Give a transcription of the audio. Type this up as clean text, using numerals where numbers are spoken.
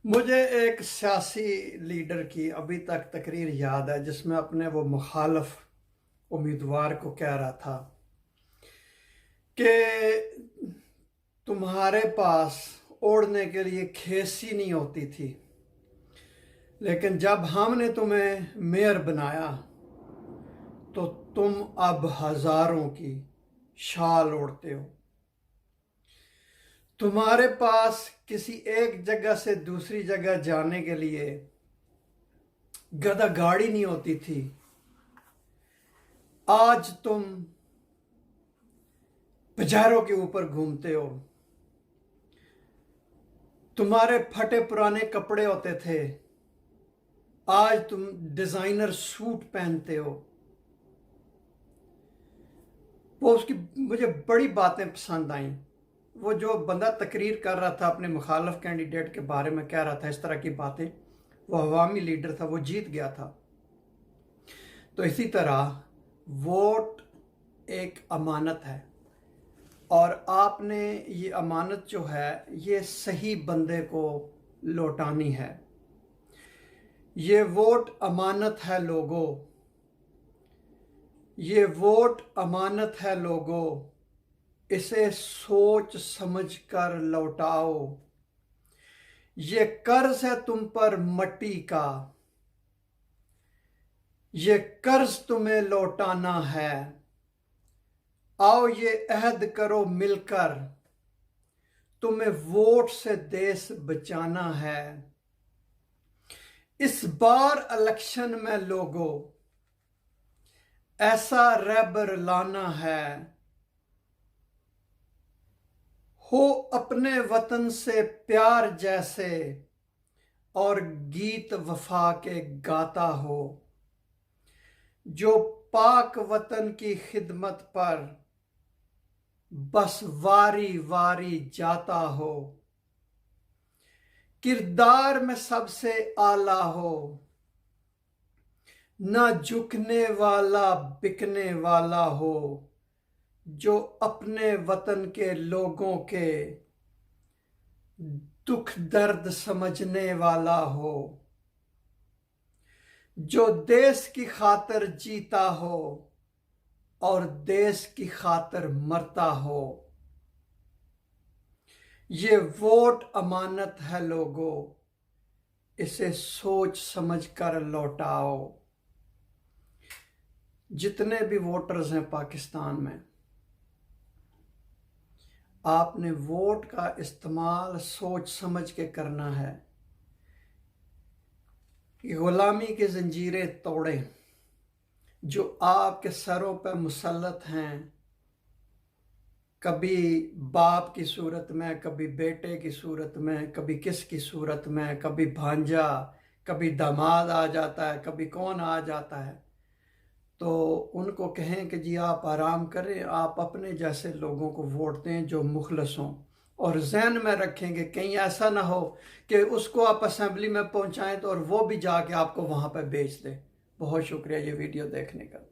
मुझे एक सियासी लीडर की अभी तक तकरीर याद है जिसमें अपने वो मुखालफ उम्मीदवार को कह रहा था कि तुम्हारे पास ओढ़ने के लिए खेसी नहीं होती थी, लेकिन जब हमने तुम्हें मेयर बनाया तो तुम अब हजारों की शाल ओढ़ते हो। तुम्हारे पास किसी एक जगह से दूसरी जगह जाने के लिए गधा गाड़ी नहीं होती थी, आज तुम पजारों के ऊपर घूमते हो। तुम्हारे फटे पुराने कपड़े होते थे, आज तुम डिजाइनर सूट पहनते हो। वो उसकी मुझे बड़ी बातें पसंद आई। वो जो बंदा तकरीर कर रहा था अपने मुखालफ कैंडिडेट के बारे में कह रहा था इस तरह की बातें, वो अवामी लीडर था, वो जीत गया था। तो इसी तरह वोट एक अमानत है और आपने ये अमानत जो है ये सही बंदे को लौटानी है। ये वोट अमानत है लोगों, ये वोट अमानत है लोगों, इसे सोच समझ कर लौटाओ। ये कर्ज है तुम पर मट्टी का, ये कर्ज तुम्हें लौटाना है। आओ ये अहद करो मिलकर, तुम्हें वोट से देश बचाना है। इस बार इलेक्शन में लोगों ऐसा रहबर लाना है, हो अपने वतन से प्यार जैसे और गीत वफा के गाता हो। जो पाक वतन की खिदमत पर बस वारी वारी जाता हो। किरदार में सबसे आला हो, ना झुकने वाला बिकने वाला हो। जो अपने वतन के लोगों के दुख दर्द समझने वाला हो। जो देश की खातिर जीता हो और देश की खातिर मरता हो। ये वोट अमानत है लोगों, इसे सोच समझ कर लौटाओ। जितने भी वोटर्स हैं पाकिस्तान में, आपने वोट का इस्तेमाल सोच समझ के करना है कि गुलामी की जंजीरें तोड़ें जो आपके सरों पर मुसल्लत हैं, कभी बाप की सूरत में, कभी बेटे की सूरत में, कभी किसकी सूरत में, कभी भांजा, कभी दामाद आ जाता है, कभी कौन आ जाता है। तो उनको कहें कि जी आप आराम करें, आप अपने जैसे लोगों को वोट दें जो मुखलस हों, और जहन में रखेंगे कहीं ऐसा ना हो कि उसको आप असेंबली में पहुंचाएं तो और वो भी जाके आपको वहां पर बेच दे। बहुत शुक्रिया ये वीडियो देखने का।